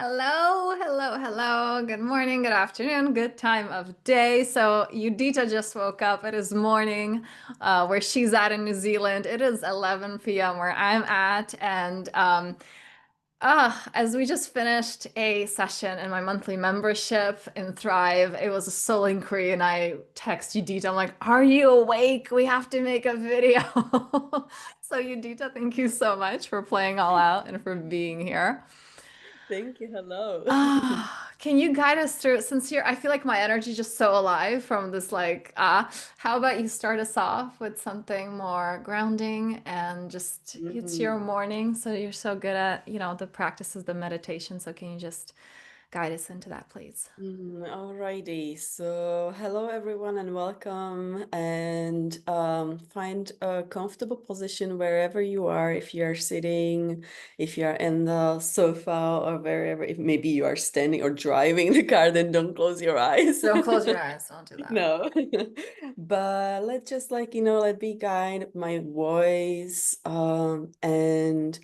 Hello, hello, hello. Good morning, good afternoon, good time of day. So, Udita just woke up. It is morning where she's at in New Zealand. It is 11 p.m. where I'm at. And as we just finished a session in my monthly membership in Thrive, it was a soul inquiry. And I text Udita, I'm like, are you awake? We have to make a video. So, Udita, thank you so much for playing all out and for being here. Thank you. Hello. Can you guide us through since I feel like my energy is just so alive from this how about you start us off with something more grounding and just it's your Mhm. morning, so you're so good at, the practices, the meditation. So can you just guide us into that, please? Alrighty. So, hello everyone and welcome. And find a comfortable position wherever you are. If you're sitting, if you're in the sofa or wherever, if maybe you are standing or driving the car, then don't close your eyes. Don't close your eyes. Don't do that. No. But let's just let me guide my voice. And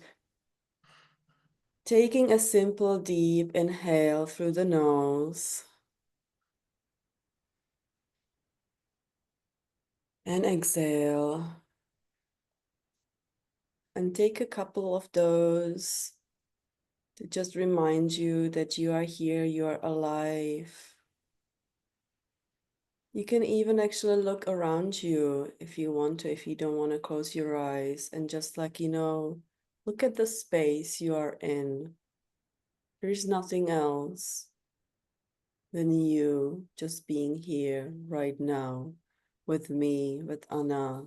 taking a simple deep inhale through the nose and exhale. And take a couple of those to just remind you that you are here, you are alive. You can even actually look around you if you want to, if you don't want to close your eyes, and just look at the space you are in. There's nothing else than you just being here right now with me, with Anna.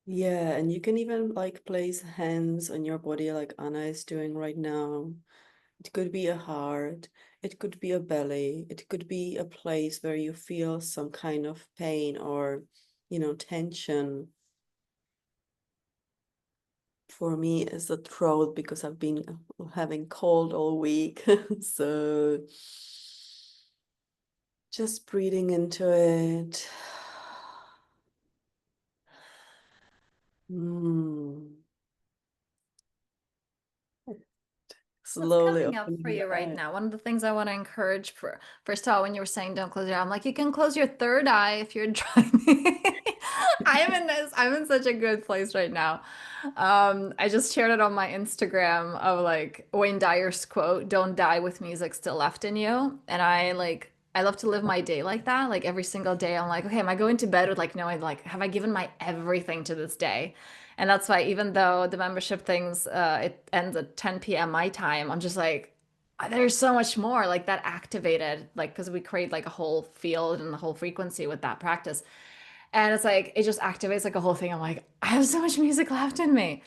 Yeah, and you can even place hands on your body like Anna is doing right now. It could be a heart, it could be a belly, it could be a place where you feel some kind of pain or, tension. For me, it's the throat because I've been having cold all week. So just breathing into it. Mm. What's Slowly coming up opening for you your right eyes. now? One of the things I want to encourage for, first of all, when you were saying don't close your eye, I'm like, you can close your third eye if you're driving. I'm in such a good place right now. I just shared it on my Instagram of like Wayne Dyer's quote, "Don't die with music still left in you." And I love to live my day like that. Like every single day, I'm like, okay, am I going to bed with like knowing like, have I given my everything to this day? And that's why even though the membership things it ends at 10 p.m. my time, I'm just like, there's so much more like that activated, like because we create like a whole field and the whole frequency with that practice. And it's like it just activates like a whole thing. I'm like, I have so much music left in me.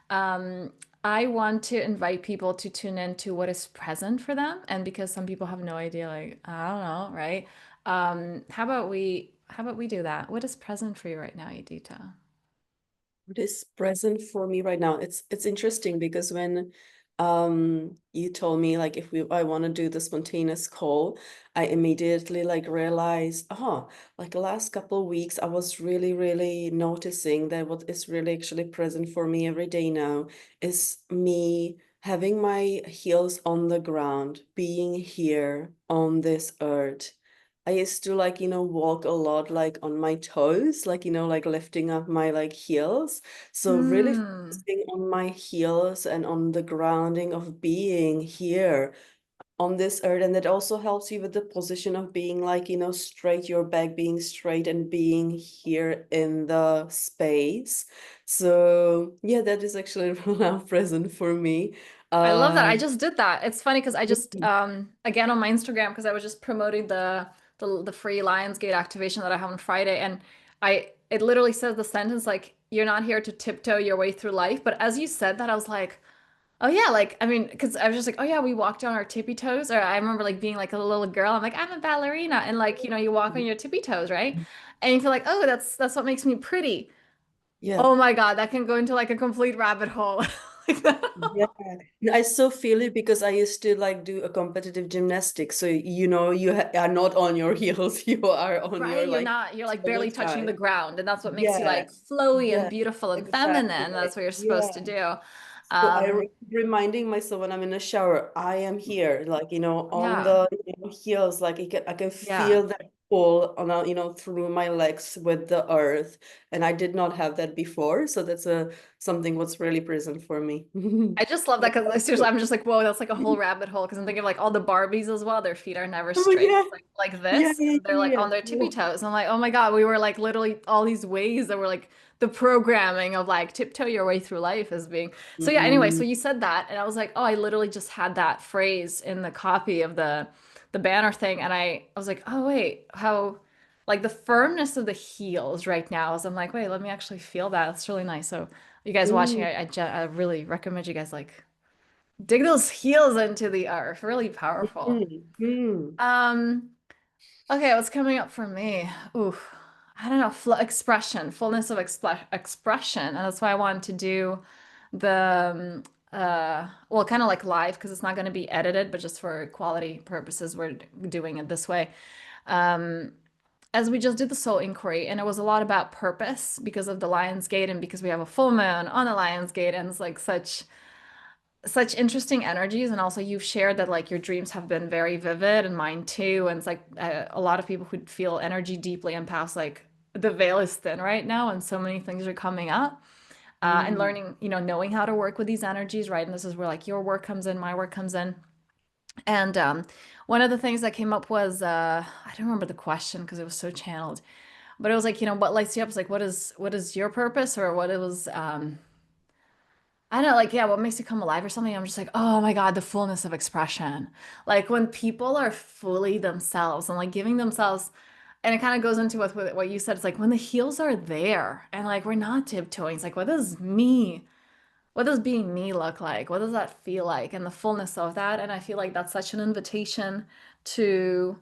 Um, I want to invite people to tune into what is present for them. And because some people have no idea, like, I don't know, right? How about we do that? What is present for you right now, Edita? What is present for me right now? It's interesting because when you told me like if I want to do the spontaneous call, I immediately realized, oh, like the last couple of weeks I was really, really noticing that what is really actually present for me every day now is me having my heels on the ground, being here on this earth. I used to walk a lot on my toes, lifting up my heels. So really Hmm. focusing on my heels and on the grounding of being here on this earth. And that also helps you with the position of being straight, your back being straight and being here in the space. So yeah, that is actually now present for me. I love that. I Um, just did that. It's funny because I just again on my Instagram because I was just promoting the free Lionsgate activation that I have on Friday, and I it literally says the sentence like you're not here to tiptoe your way through life. But as you said that, I was like, oh yeah, like I mean, because I was just like, oh yeah, we walked on our tippy toes. Or I remember like being like a little girl. I'm like, I'm a ballerina, and like you walk on your tippy toes, right? And you feel like, oh, that's what makes me pretty. yeah. Oh my God, that can go into like a complete rabbit hole. Like that. Yeah, I so feel it because I used to do a competitive gymnastics. So you ha are not on your heels, you are on your Right, you're like toe barely touching the side. ground, and that's what makes you Yeah, like flowy and yeah, beautiful and exactly. feminine. That's what you're supposed to Yeah, do. So Um, reminding myself when I'm in the shower, I am here, like, on yeah, the heels, like I can yeah. feel that pull on, through my legs with the earth. And I did not have that before. So that's something what's really present for me. I just love that because seriously, I'm just like, whoa, that's like a whole rabbit hole. Because I'm thinking of like all the Barbies as well. Their feet are never Oh straight. yeah, It's like yeah, this, yeah, and they're like yeah, on their tippy yeah. toes. I'm like, oh my God, we were like literally all these ways that were like the programming of like tiptoe your way through life as being. So yeah, anyway, so Mm, you said that, and I was like, oh, I literally just had that phrase in the copy of the banner thing, and I was like, oh wait, how like the firmness of the heels right now is I'm like, wait, let me actually feel that. It's really nice. So you guys watching, mm, I really recommend you guys like dig those heels into the earth. Really powerful. mm, mm, Um, okay, what's coming up for me? Ooh, I don't know, fl expression, fullness of expression. And that's why I wanted to do the well, kind of like live because it's not going to be edited, but just for quality purposes, we're doing it this way. Um, as we just did the soul inquiry, and it was a lot about purpose because of the Lion's Gate and because we have a full moon on the Lion's Gate, and it's like such interesting energies. And also you've shared that like your dreams have been very vivid and mine too, and it's like a lot of people who feel energy deeply and past like the veil is thin right now and so many things are coming up, and mm. learning, knowing how to work with these energies, right? And this is where like your work comes in, my work comes in. And one of the things that came up was I don't remember the question because it was so channeled, but it was like, what lights you up is like what is your purpose, or what it was I don't know, like, yeah, what makes you come alive or something? I'm just like, oh my God, the fullness of expression. Like when people are fully themselves and like giving themselves, and it kind of goes into with what you said. It's like when the heels are there and like we're not tiptoeing. It's like, what does being me look like? What does that feel like? And the fullness of that. And I feel like that's such an invitation to,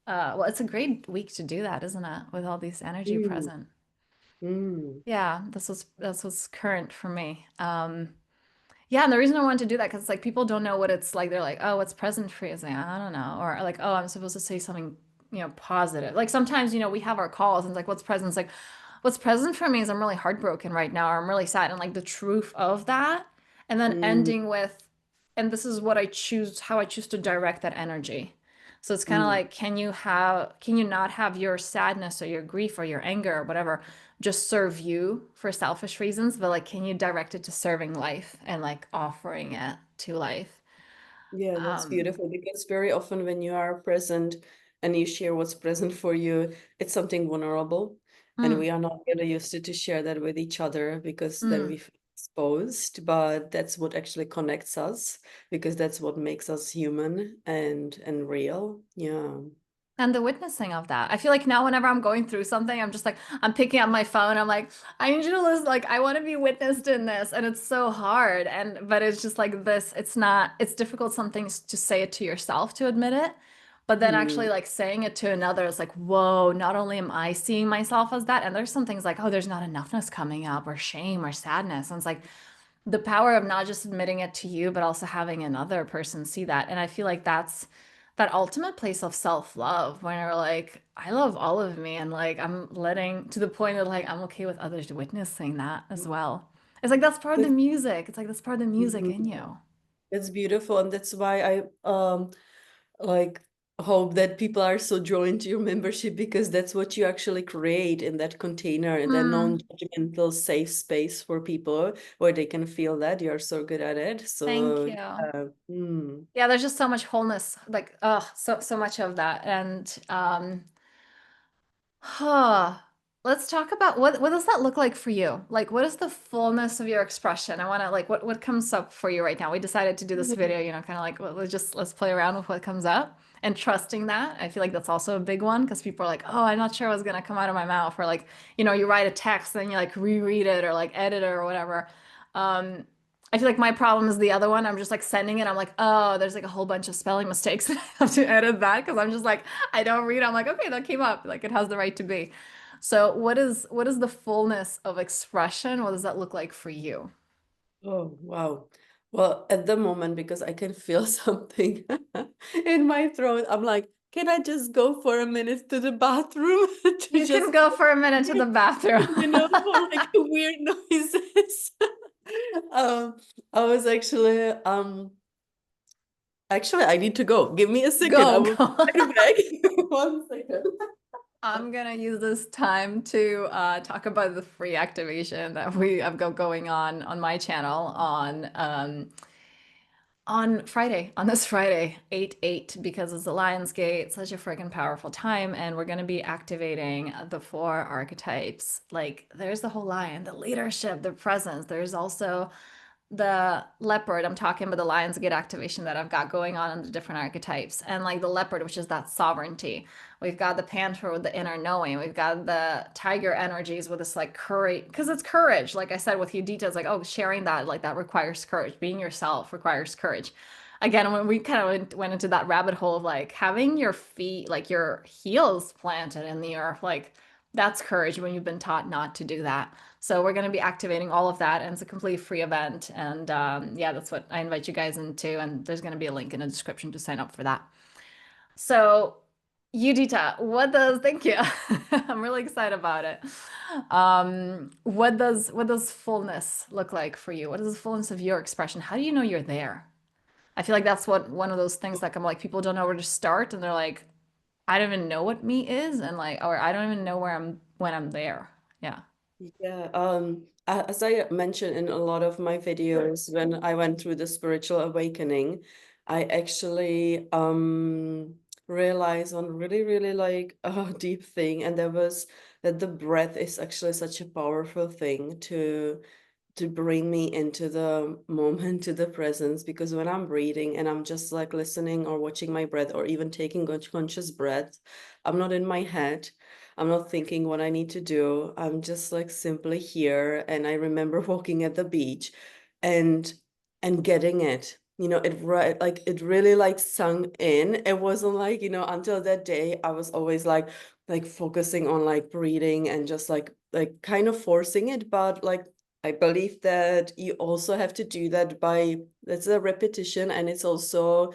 well, it's a great week to do that, isn't it? With all these energy Mm, present. mm, Yeah, that's what's current for me. Yeah, and the reason I wanted to do that because it's like people don't know what it's like. They're like, oh, what's present for you? It's like, I don't know. Or like, oh, I'm supposed to say something, positive. Like sometimes, we have our calls and it's like, what's present? It's like, what's present for me is I'm really heartbroken right now, or I'm really sad. And like the truth of that. And then mm, ending with, and this is what I choose, how I choose to direct that energy. So it's kind of mm. like, can you not have your sadness or your grief or your anger or whatever just serve you for selfish reasons, but like, can you direct it to serving life and like offering it to life? Yeah, that's Um, beautiful because very often when you are present and you share what's present for you, it's something vulnerable. And mm, we are not really used to share that with each other because then we mm. feel exposed. But that's what actually connects us because that's what makes us human and real. Yeah. And the witnessing of that. I feel like now whenever I'm going through something, I'm just like, I'm picking up my phone. I'm like, I need you to listen, like, I want to be witnessed in this. And it's so hard. But it's just like this, it's difficult some things to say it to yourself to admit it. But then Mm, actually like saying it to another, it's like, whoa, not only am I seeing myself as that, and there's some things like, oh, there's not enoughness coming up, or shame or sadness. And it's like the power of not just admitting it to you, but also having another person see that. And I feel like that's that ultimate place of self-love when you're like, I love all of me, and like I'm letting to the point that like I'm okay with others witnessing that as well. It's like that's part of the that's, music. It's like that's part of the music mhm. in you. That's beautiful. And that's why I like hope that people are so drawn to your membership because that's what you actually create in that container, in that Mm, non-judgmental safe space for people where they can feel that you're so good at it. thank So you. mm, Yeah, there's just so much wholeness, like so much of that. And Huh. Let's talk about what does that look like for you? Like what is the fullness of your expression? I want to like what comes up for you right now? We decided to do this video, kind of like well, let's play around with what comes up and trusting that. I feel like that's also a big one because people are like, "Oh, I'm not sure what's going to come out of my mouth," or like, you write a text and you like reread it or like edit it or whatever. Um I feel like my problem is the other one. I'm just like sending it. I'm like, oh, there's like a whole bunch of spelling mistakes. I have to edit that because I'm just like, I don't read. I'm like, okay, that came up. Like it has the right to be. So what is the fullness of expression? What does that look like for you? oh wow. Well, at the moment, because I can feel something in my throat, I'm like, can I just go for a minute to the bathroom to You can just go for a minute to the bathroom. for like weird noises. Um, I was actually I need to go. Give me a second. I Go, will go. be right back. 1 second. I'm gonna use this time to talk about the free activation that I've got going on my channel on Friday, on this Friday, 8/8, because it's the Lionsgate, such a freaking powerful time, and we're going to be activating the four archetypes. Like, there's the whole lion, the leadership, the presence. There's also the leopard. I'm talking about the Lionsgate activation that I've got going on in the different archetypes. And like the leopard, which is that sovereignty. We've got the panther with the inner knowing. We've got the tiger energies with this like courage, because it's courage. Like I said with Udita, it's like, oh, sharing that, like that requires courage. Being yourself requires courage. Again, when we kind of went into that rabbit hole of like having your feet, like your heels planted in the earth, like that's courage when you've been taught not to do that. So we're going to be activating all of that, and it's a completely free event. And yeah, that's what I invite you guys into. And there's going to be a link in the description to sign up for that. So, Udita, thank you. I'm really excited about it. What does fullness look like for you? What is the fullness of your expression? How do you know you're there? I feel like that's what one of those things like I'm like people don't know where to start, and they're like, I don't even know what me is, and like, or I don't even know where I'm when I'm there. Yeah. Yeah, as I mentioned in a lot of my videos, when I went through the spiritual awakening, I actually realized on really, really like a deep thing, and there was that the breath is actually such a powerful thing to bring me into the moment, to the presence, because when I'm breathing and I'm just like listening or watching my breath or even taking conscious breath, I'm not in my head. I'm not thinking what I need to do. I'm just like simply here. And I remember walking at the beach and getting it. It right like it really like sunk in. It wasn't like, until that day I was always like focusing on like breathing and just like kind of forcing it, but like I believe that you also have to do that by, that's a repetition, and it's also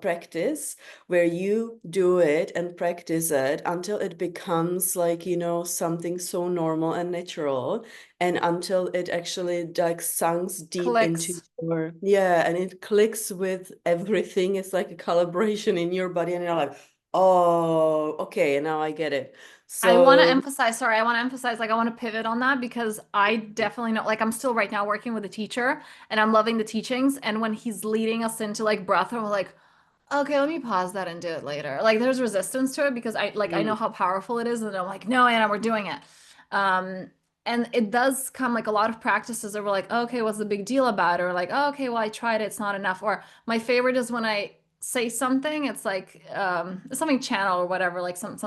practice where you do it and practice it until it becomes like, something so normal and natural, and until it actually like sinks deep into Clicks. your, yeah, and it clicks with everything. It's like a calibration in your body, and you're like, oh, okay, now I get it. I want to So, emphasize, sorry, I want to emphasize, like, I want to pivot on that because I definitely know, like, I'm still right now working with a teacher and I'm loving the teachings. And when he's leading us into like breath, and we're like, okay, let me pause that and do it later. Like, there's resistance to it because I know mm, how powerful it is. And I'm like, no, Anna, we're doing it. Um, and it does come like a lot of practices that we're like, okay, what's the big deal about it? Or like, oh, okay, well, I tried it, it's not enough. Or my favorite is when I say something, it's like something channel or whatever, like some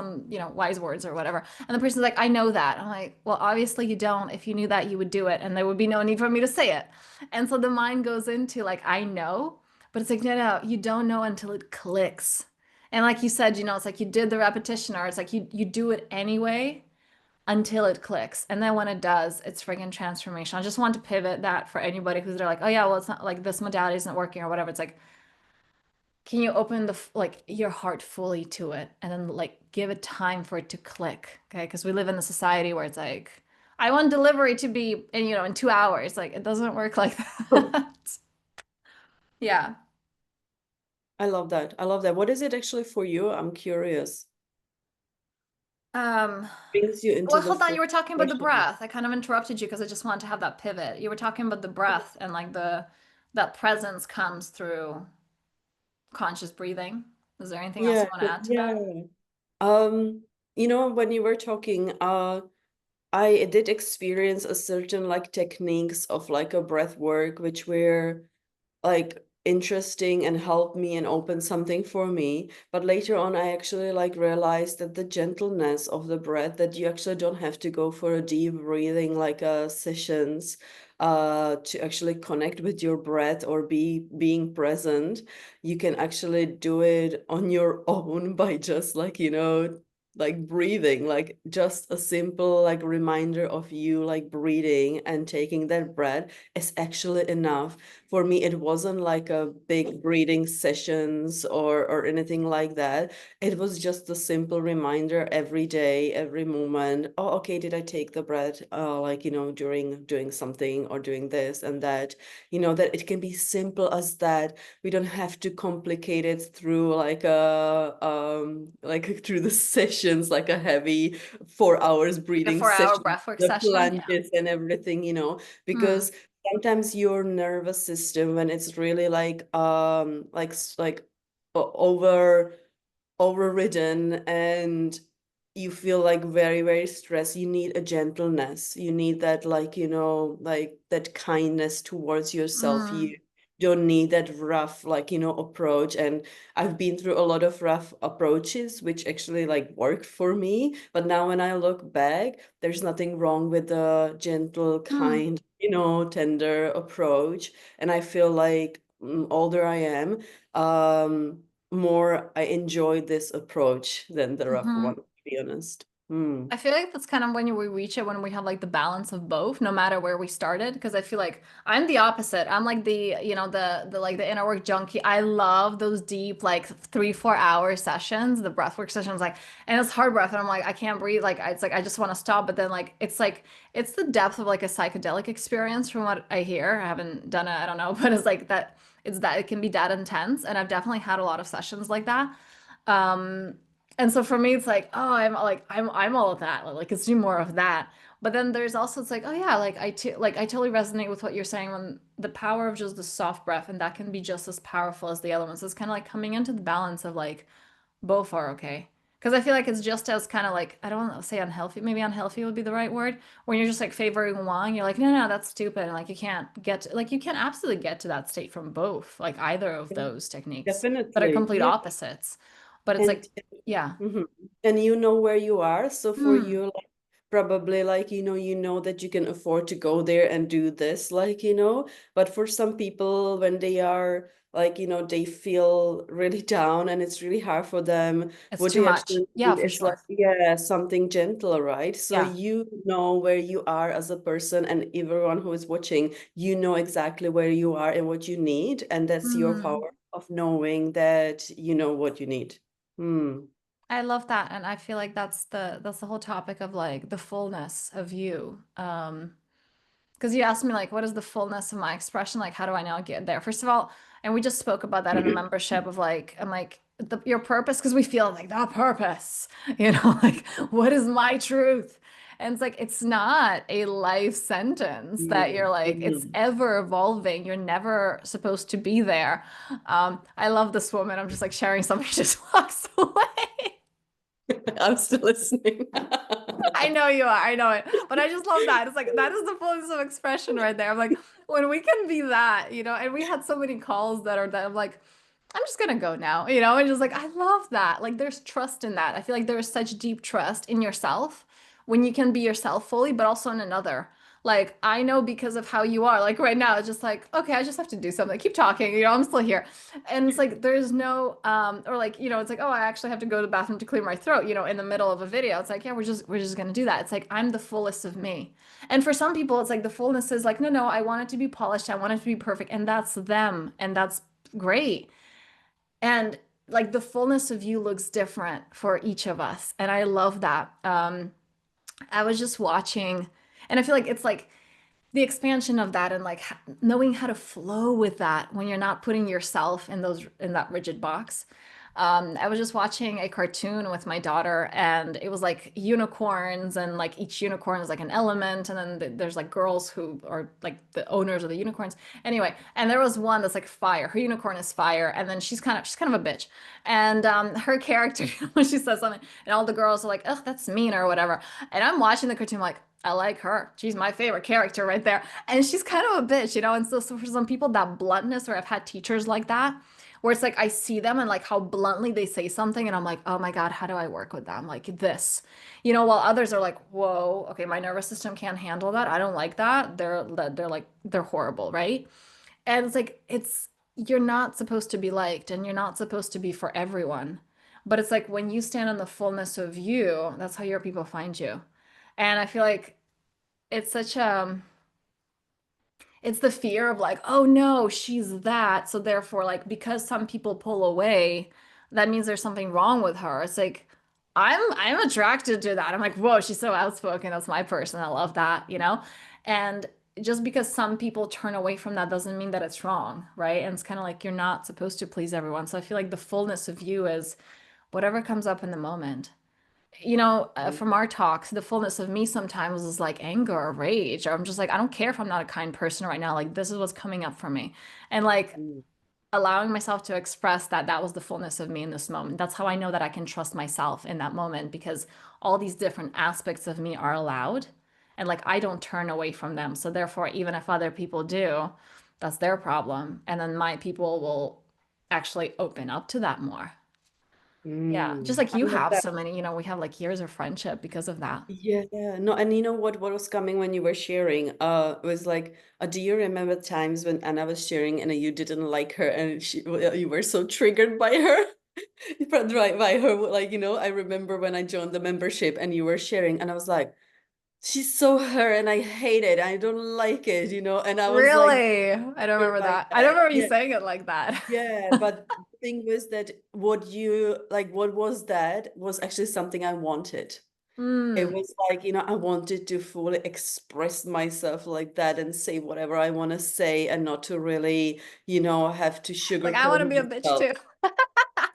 wise words or whatever. And the person's like, I know that. I'm like, well, obviously you don't. If you knew that, you would do it, and there would be no need for me to say it. And so the mind goes into like, I know, but it's like, no, no, you don't know until it clicks. And like you said, it's like you did the repetition, or it's like you do it anyway until it clicks. And then when it does, it's friggin' transformation. I just want to pivot that for anybody who's there like, oh yeah, well, it's not like this modality isn't working or whatever. It's like, can you open like your heart fully to it and then like give it time for it to click? Okay. Because we live in a society where it's like, I want delivery to be in 2 hours. Like it doesn't work like that. Yeah. I love that. I love that. What is it actually for you? I'm curious. Um, Brings you into well, the hold on. full You were talking about the expression. breath. I kind of interrupted you because I just wanted to have that pivot. You were talking about the breath and like that presence comes through conscious breathing. Is there anything else Yeah, you want to add to that? yeah. Um, when you were talking, I did experience a certain like techniques of like a breath work, which were like interesting and helped me and opened something for me. But later on, I actually like realized that the gentleness of the breath, that you actually don't have to go for a deep breathing like sessions to actually connect with your breath or being present. You can actually do it on your own by just like, like breathing, like just a simple like reminder of you like breathing and taking that breath is actually enough. For me, it wasn't like a big breathing sessions or anything like that. It was just a simple reminder every day, every moment. Oh, okay, did I take the breath? Like, during doing something or doing this and that, that it can be simple as that. We don't have to complicate it through like through the sessions, like a heavy 4 hours Like a breathing 4 hour session, breathwork the session. Yeah. planches and everything, Hmm. because sometimes your nervous system, when it's really like over overridden and you feel like very, very stressed, you need a gentleness. You need that, like, like that kindness towards yourself. Mm. You don't need that rough, like, approach. And I've been through a lot of rough approaches, which actually like worked for me. But now when I look back, there's nothing wrong with the gentle, Mm. kind, tender approach. And I feel like older I am, more I enjoy this approach than the rough Hmm. one, to be honest. Hmm. I feel like that's kind of when we reach it when we have like the balance of both, no matter where we started. Because I feel like I'm the opposite. I'm like the like the inner work junkie. I love those deep like 3 4 hour sessions, the breathwork sessions, like, and it's hard breath, and I'm like I can't breathe. Like it's like I just want to stop. But then like it's the depth of like a psychedelic experience from what I hear. I haven't done it, I don't know, but it's like that. It's that it can be that intense, and I've definitely had a lot of sessions like that. Um, and so for me, it's like, oh, I'm all of that. Like, let's do more of that. But then there's also it's like, oh yeah, like I totally resonate with what you're saying when the power of just the soft breath, and that can be just as powerful as the elements. It's kind of like coming into the balance of like both are okay. Because I feel like it's just as kind of like, I don't want to say unhealthy, maybe unhealthy would be the right word. When you're just like favoring one, you're like, no, no, that's stupid. And like like you can't absolutely get to that state from both, like either of those techniques that are Definitely. complete Yeah. opposites. But it's And like, yeah. mhm. And you know where you are. So for Hmm. you, like probably like, you know that you can afford to go there and do this, like, but for some people when they are like, they feel really down and it's really hard for them, It's what too they much. actually Yeah, need for is like, sure. yeah, something gentle, right? So Yeah. you know where you are as a person, and everyone who is watching, you know exactly where you are and what you need. And that's your Hmm. power of knowing that you know what you need. Hmm. I love that. And I feel like that's the whole topic of like the fullness of you. Because you asked me like, what is the fullness of my expression? Like, how do I now get there? First of all, and we just spoke about that in the membership of like, I'm like, your purpose, because we feel like the purpose, like, what is my truth? And it's like, it's not a life sentence that you're like, it's Mhm. ever evolving. You're never supposed to be there. I love this woman. I'm just like sharing something, she just walks away. I'm still listening. I know you are. I know it. But I just love that. It's like that is the fullness of expression right there. I'm like, when we can be that, and we had so many calls that are that I'm like, I'm just gonna go now, and just like I love that. Like there's trust in that. I feel like there's such deep trust in yourself when you can be yourself fully, but also in another. Like I know because of how you are. Like right now, it's just like, okay, I just have to do something. Keep talking, I'm still here. And it's like there's no or like, it's like, oh, I actually have to go to the bathroom to clear my throat, in the middle of a video. It's like, yeah, we're just gonna do that. It's like I'm the fullest of me. And for some people, it's like the fullness is like, no, no, I want it to be polished, I want it to be perfect, and that's them, and that's great. And like the fullness of you looks different for each of us. And I love that. I was just watching, and I feel like it's like the expansion of that and like knowing how to flow with that when you're not putting yourself in that rigid box. I was just watching a cartoon with my daughter, and it was like unicorns, and like each unicorn is like an element, and then there's like girls who are like the owners of the unicorns. Anyway, and there was one that's like fire. Her unicorn is fire, and then she's kind of a bitch, and her character when she says something, and all the girls are like, "Ugh, that's mean" or whatever. And I'm watching the cartoon like, I like her. She's my favorite character right there. And she's kind of a bitch, And so for some people, that bluntness, or I've had teachers like that, where it's like I see them and like how bluntly they say something, and I'm like, oh my God, how do I work with them? Like this, while others are like, whoa, okay, my nervous system can't handle that. I don't like that. They're horrible, right? And it's like you're not supposed to be liked, and you're not supposed to be for everyone. But it's like when you stand in the fullness of you, that's how your people find you. And I feel like it's such it's the fear of like, oh no, she's that. So therefore, like, because some people pull away, that means there's something wrong with her. It's like, I'm attracted to that. I'm like, whoa, she's so outspoken. That's my person. I love that, you know? And just because some people turn away from that doesn't mean that it's wrong, right? And it's kind of like you're not supposed to please everyone. So I feel like the fullness of you is whatever comes up in the moment. From our talks, the fullness of me sometimes is like anger or rage, or I'm just like, I don't care if I'm not a kind person right now. Like, this is what's coming up for me. And like Mm. allowing myself to express that that was the fullness of me in this moment. That's how I know that I can trust myself in that moment because all these different aspects of me are allowed. And like, I don't turn away from them. So therefore, even if other people do, that's their problem. And then my people will actually open up to that more. Yeah, just like I you love have that. so many, we have like years of friendship because of that. Yeah, no, and you know what was coming when you were sharing? Was like, do you remember times when Anna was sharing and you didn't like her and you were so triggered by her? Right, by her, like, I remember when I joined the membership and you were sharing, and I was like, she's so her, and I hate it. I don't like it, and I was like, Really? I don't triggered remember by that. I don't that. remember you Yeah, saying it like that. yeah, but the thing was that what was that was actually something I wanted. It Mm. was like, I wanted to fully express myself like that and say whatever I want to say and not to really, have to Like I sugarcoat want to be a bitch myself. too.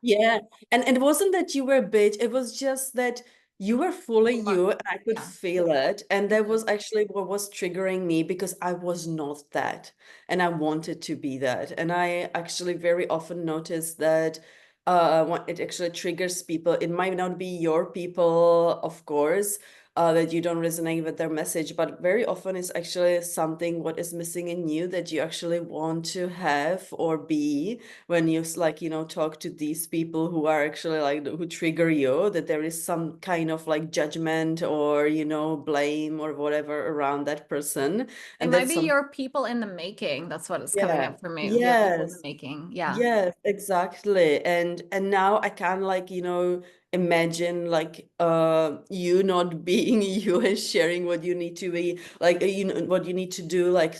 Yeah. And it wasn't that you were a bitch, it was just that you were fully You want, you and I could yeah. feel it. And that Mhm. was actually what was triggering me because I was not that. And I wanted to be that. And I actually very often notice that when it actually triggers people. It might not be your people, of course, that you don't resonate with their message, but very often it's actually something what is missing in you that you actually want to have or be when you like talk to these people who are actually like who trigger you, that there is some kind of like judgment or blame or whatever around that person. It And might that's be some your people in the making. That's what is coming yeah, up for me. Your people in the yes. making. Yeah. Yes, exactly. And now I can like, imagine like you not being you and sharing what you need to be like what you need to do like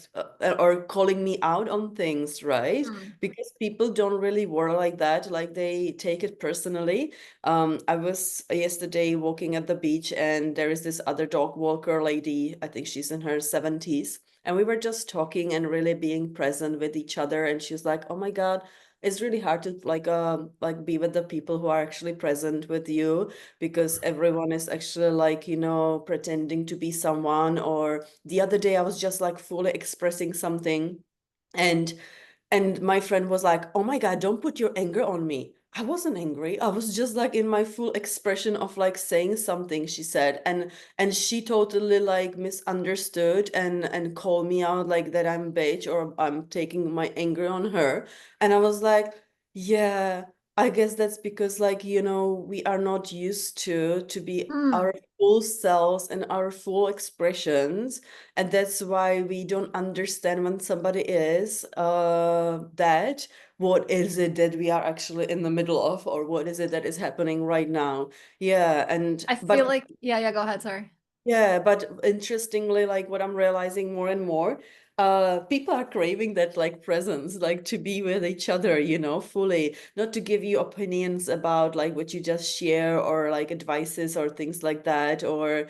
or calling me out on things, right? Mm. Because people don't really work like that. Like they take it personally. I was yesterday walking at the beach and there is this other dog walker lady. I think she's in her 70s. And we were just talking and really being present with each other. And she's like, "Oh my God, it's really hard to like be with the people who are actually present with you because everyone is actually like pretending to be someone." Or the other day I was just like fully expressing something, and my friend was like, "Oh my God, don't put your anger on me." I wasn't angry. I was just like in my full expression of like saying something, she said. And she totally like misunderstood and called me out like that I'm bitch or I'm taking my anger on her. And I was like, yeah, I guess that's because like, we are not used to be Mm. our full selves and our full expressions, and that's why we don't understand when somebody is that what is it that we are actually in the middle of, or what is it that is happening right now. Yeah, and I but feel like, yeah, yeah, go ahead. Sorry. yeah, but interestingly, like what I'm realizing more and more, people are craving that like presence, like to be with each other, fully, not to give you opinions about like what you just share or like advices or things like that, or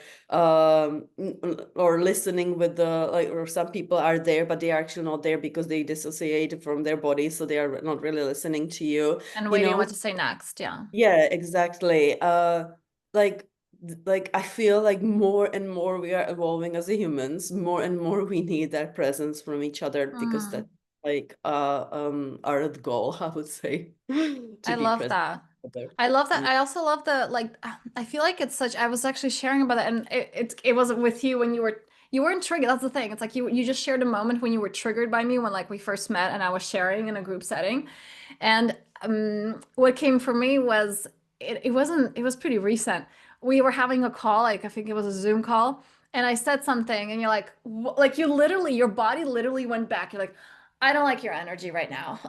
listening with the like, or some people are there, but they are actually not there because they dissociate from their body, so they are not really listening to you, And you waiting know. what to say next. Yeah. Yeah, exactly. Like like I feel like more and more we are evolving as a humans, more and more we need that presence from each other because Mm. that like our goal, I would say, to I be love present that. together. I love that. Mm. I also love the like I feel like it's such I was actually sharing about it and it wasn't with you when you weren't triggered. That's the thing. It's like you just shared a moment when you were triggered by me when like we first met and I was sharing in a group setting. And what came for me was it wasn't it was pretty recent. We were having a call, like I think it was a Zoom call, and I said something and you're like like you literally your body literally went back. You're like, I don't like your energy right now.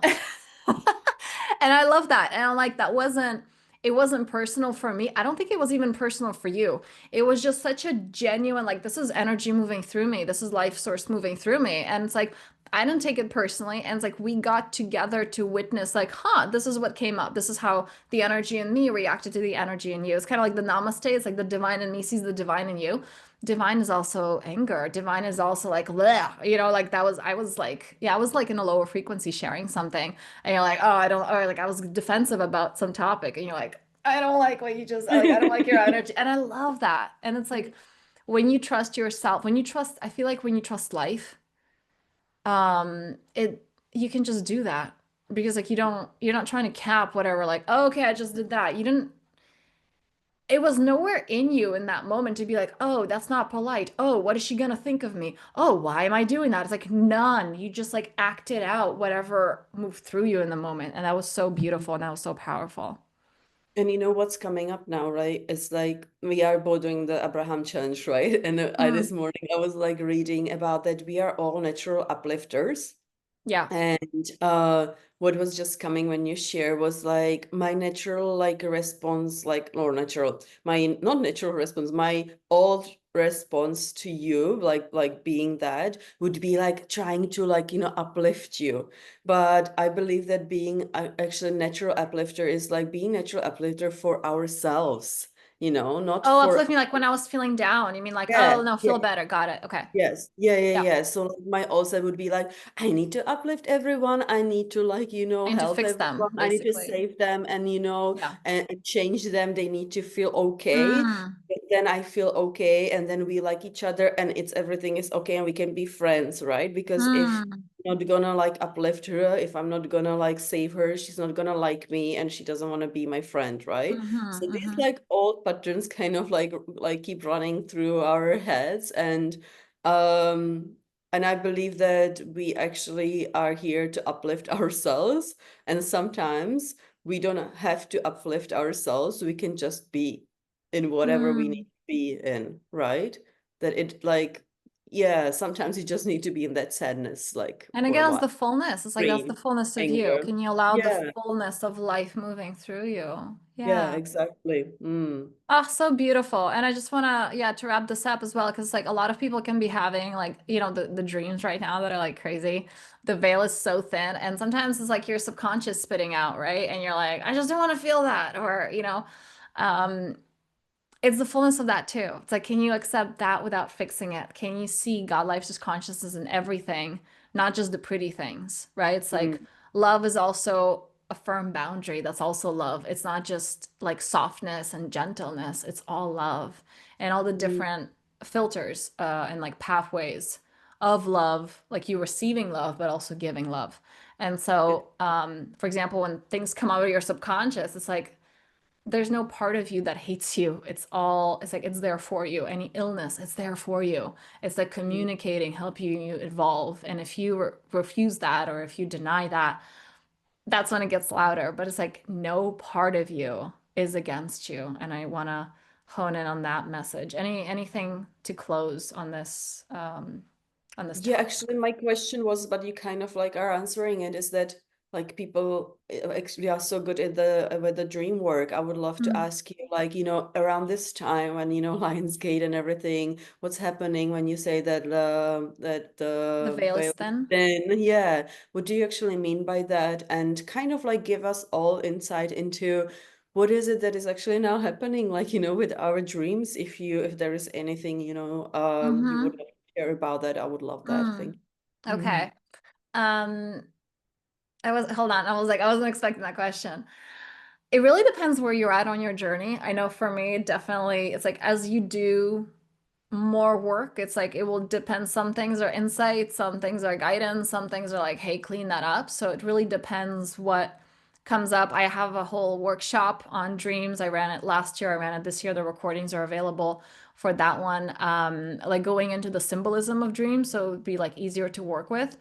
And I love that. And I'm like, that wasn't, it wasn't personal for me. I don't think it was even personal for you. It was just such a genuine, like, this is energy moving through me. This is life source moving through me. And it's like, I didn't take it personally. And it's like, we got together to witness, like, huh, this is what came up. This is how the energy in me reacted to the energy in you. It's kind of like the namaste. It's like the divine in me sees the divine in you. Divine is also anger. Divine is also like, bleh, like that was, I was like, yeah, I was like in a lower frequency sharing something. And you're like, oh, I don't, or like I was defensive about some topic. And you're like, I don't like what you just, like, I don't like your energy. And I love that. And it's like, when you trust yourself, when you trust, I feel like when you trust life, you can just do that because like you're not trying to cap whatever, like, oh, okay, I just did that. You didn't, it was nowhere in you in that moment to be like, oh, that's not polite. Oh, what is she gonna think of me? Oh, why am I doing that? It's like none. You just like acted out whatever moved through you in the moment. And that was so beautiful and that was so powerful. And you know what's coming up now, right? It's like we are both doing the Abraham challenge, right? And I Mm, this morning I was like reading about that we are all natural uplifters. yeah. And what was just coming when you share was like my natural like response, like or natural, my not natural response, my old response to you, like being that would be like trying to like, uplift you. But I believe that being actually natural uplifter is like being natural uplifter for ourselves, not Oh, for uplift me like when I was feeling down. You mean like, yeah, oh no, yeah. feel better. Got it. Okay. Yes. Yeah, yeah, Yeah. yeah. So like my also would be like, I need to uplift everyone. I need to like, I need to help fix everyone. them, I need to basically. save them and Yeah. and change them. They need to feel okay. Mm, But then I feel okay and then we like each other and it's everything is okay and we can be friends, right? Because if mm, I'm not gonna like uplift her, if I'm not gonna like save her, she's not gonna like me and she doesn't want to be my friend, right? So these mm-hmm. like old patterns kind of like keep running through our heads um, and I believe that we actually are here to uplift ourselves. And sometimes we don't have to uplift ourselves. We can just be in whatever we need Mm. to be in, right? That it like, yeah, sometimes you just need to be in that sadness, like And for a again, it's while. the fullness. It's like that's the Pain, fullness of you. anger. Can you allow the Yeah, fullness of life moving through you? yeah, Yeah. exactly. Mm. Oh, so beautiful. And I just want to, yeah, to wrap this up as well, because like a lot of people can be having like, the dreams right now that are like crazy. The veil is so thin. And sometimes it's like your subconscious spitting out, right? And you're like, I just don't want to feel that. Or, um, it's the fullness of that too. It's like, can you accept that without fixing it? Can you see God, life's just consciousness in everything, not just the pretty things, right? It's like Mm. love is also a firm boundary. That's also love. It's not just like softness and gentleness. It's all love and all the Mm. different filters and like pathways of love, like you receiving love, but also giving love. And Yeah. so, for example, when things come out of your subconscious, it's like there's no part of you that hates you. It's like it's there for you. Any illness, it's there for you. It's like Mm. communicating, helping you evolve. And if you refuse that or if you deny that, that's when it gets louder. But it's like no part of you is against you. And I want to hone in on that message. Anything to close on this Yeah, topic? actually, my question was, but you kind of like are answering it, is that like people actually are so good at the with the dream work. I would love to Mm. ask you, like, around this time when, Lionsgate and everything, what's happening when you say that The the veil veil is is thin. thin? Yeah, what do you actually mean by that? And kind of like give us all insight into what is it that is actually now happening, like, with our dreams, if there is anything, you would Mm-hmm. share about that, I would love that. Mm. Thank you. Okay. Um, hold on. I was like, I wasn't expecting that question. It really depends where you're at on your journey. I know for me, definitely, it's like as you do more work, it's like it will depend. Some things are insight, some things are guidance, some things are like, hey, clean that up. So it really depends what comes up. I have a whole workshop on dreams. I ran it last year, I ran it this year. The recordings are available for that one. Like going into the symbolism of dreams, so it would be like easier to work with.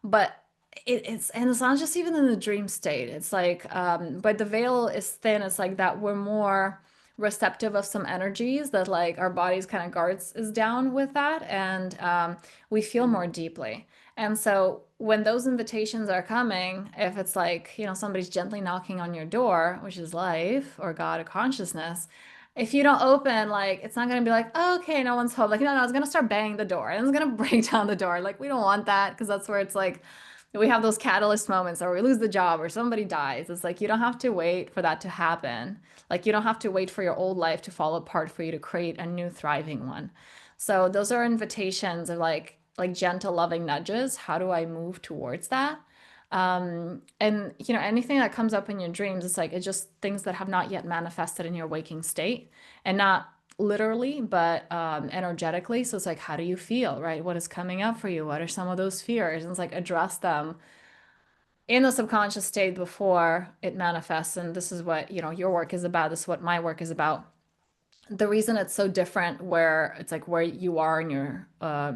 But it's not just even in the dream state. It's like but the veil is thin. It's like that we're more receptive of some energies that like our bodies kind of guards is down with that and we feel more deeply And so when those invitations are coming, if it's like, somebody's gently knocking on your door, which is life or God or consciousness, if you don't open, like it's not gonna be like, oh, okay, no one's home. Like, no, it's gonna start banging the door and it's gonna break down the door. Like, we don't want that because that's where it's like we have those catalyst moments or we lose the job or somebody dies. It's like you don't have to wait for that to happen. Like you don't have to wait for your old life to fall apart for you to create a new thriving one. So those are invitations of like gentle, loving nudges. How do I move towards that? And anything that comes up in your dreams, it's just things that have not yet manifested in your waking state, and not literally, but energetically. So it's like, how do you feel, right? What is coming up for you? What are some of those fears? And it's like address them in the subconscious state before it manifests. And this is what, your work is about. This is what my work is about. The reason it's so different where it's like where you are in your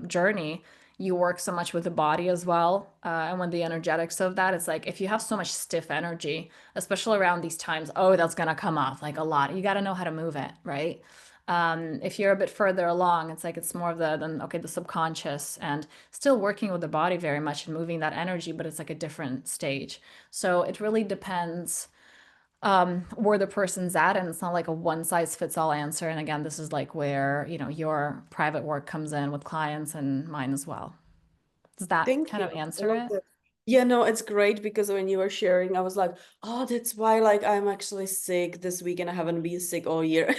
journey, you work so much with the body as well, and when the energetics of that, it's like if you have so much stiff energy, especially around these times, oh, that's gonna come off like a lot. You got to know how to move it, right? If you're a bit further along, it's like it's more of the subconscious and still working with the body very much and moving that energy, but it's like a different stage. So it really depends where the person's at, and it's not like a one size fits all answer. And again, this is like where your private work comes in with clients and mine as well. Does that Thank kind you. of I answer love it? that. Yeah, no, it's great because when you were sharing, I was like, oh, that's why like I'm actually sick this week and I haven't been sick all year.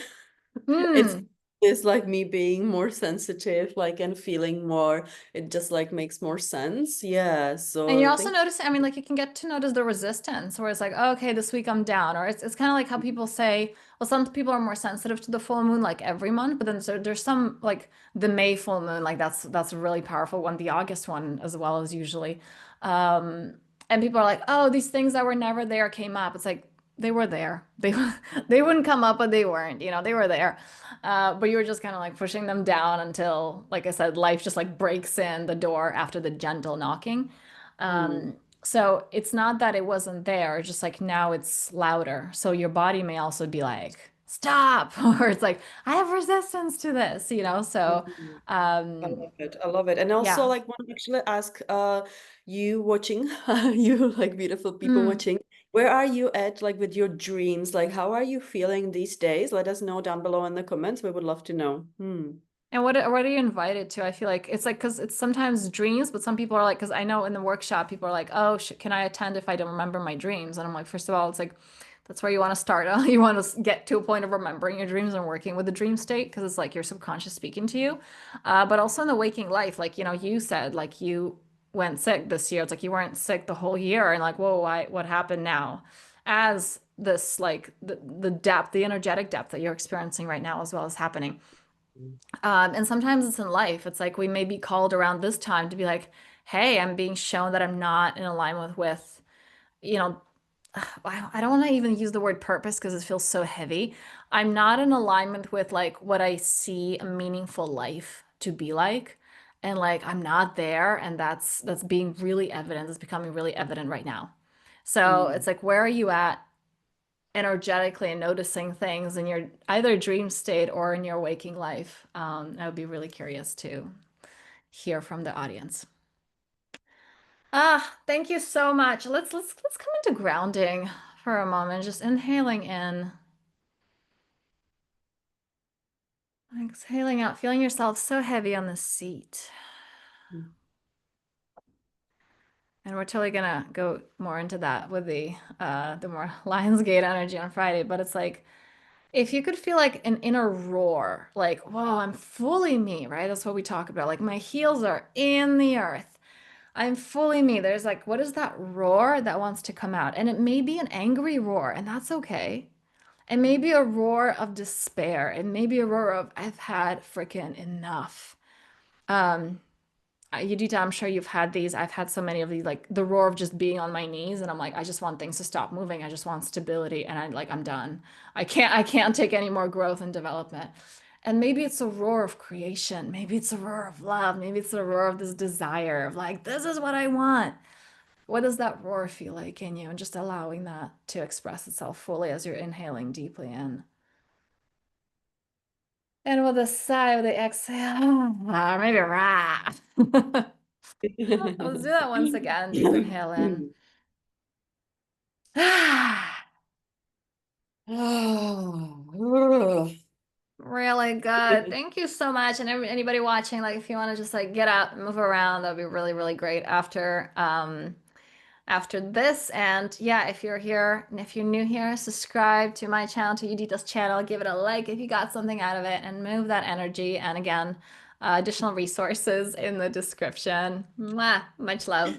It's Hmm. it's like me being more sensitive, like and feeling more. It just like makes more sense. Yeah. And you So also thank notice, I mean, like you can get to notice the resistance where it's like, oh, okay, this week I'm down. Or it's kind of like how people say, well, some people are more sensitive to the full moon like every month, but then there's some like the May full moon, like that's a really powerful one, the August one as well as usually. Um, and people are like, oh, these things that were never there came up. It's like they were there. They wouldn't come up, but they weren't, they were there. But you were just kind of like pushing them down until, like I said, life just like breaks in the door after the gentle knocking. you. So it's not that it wasn't there, just like now it's louder. So your body may also be like, stop, or it's like, I have resistance to this. So Mm. I um, love it. I love it. And also yeah. like want to actually ask you watching you like beautiful people Mm. watching, where are you at like with your dreams? Like how are you feeling these days? Let us know down below in the comments. We would love to know. Hmm. And what are you invited to? I feel like it's like because it's sometimes dreams, but some people are like, because I know in the workshop people are like, oh, sh can I attend if I don't remember my dreams? And I'm like, first of all, it's like that's where you want to start. You want to get to a point of remembering your dreams and working with the dream state because it's like your subconscious speaking to you. But also in the waking life, like you said, like you went sick this year. It's like you weren't sick the whole year, and like, whoa, what happened now? As this like the depth, the energetic depth that you're experiencing right now as well is happening. And sometimes it's in life. It's like we may be called around this time to be like, hey, I'm being shown that I'm not in alignment with, you know, I don't want to even use the word purpose because it feels so heavy. I'm not in alignment with like what I see a meaningful life to be like. And like I'm not there, and that's being really evident. It's becoming really evident right now. So Mm. it's like, where are you at energetically and noticing things in your either dream state or in your waking life? I would be really curious to hear from the audience. Thank you so much. Let's come into grounding for a moment. Just inhaling in, exhaling out, feeling yourself so heavy on the seat. And we're totally gonna go more into that with the more Lionsgate energy on Friday. But it's like if you could feel like an inner roar, like, whoa, I'm fully me, right? That's what we talk about. Like my heels are in the earth. I'm fully me. There's like, what is that roar that wants to come out? And it may be an angry roar, and that's okay. It may be a roar of despair. It may be a roar of, I've had freaking enough. Um, Yudita, I'm sure you've had these. I've had so many of these, like the roar of just being on my knees, and I'm like, I just want things to stop moving. I just want stability, and I'm done. I can't take any more growth and development. And maybe it's a roar of creation. Maybe it's a roar of love. Maybe it's a roar of this desire of like, this is what I want. What does that roar feel like in you? And just allowing that to express itself fully as you're inhaling deeply in. And with a sigh, with the exhale, maybe rah. Let's do that once again. Deep inhale in. Really good. Thank you so much. And anybody watching, like if you want to just like get out and move around, that'd be really, really great after this. And yeah, if you're here and if you're new here, subscribe to my channel, to Udita's channel, give it a like if you got something out of it, and move that energy. And again, additional resources in the description. Mwah, much love.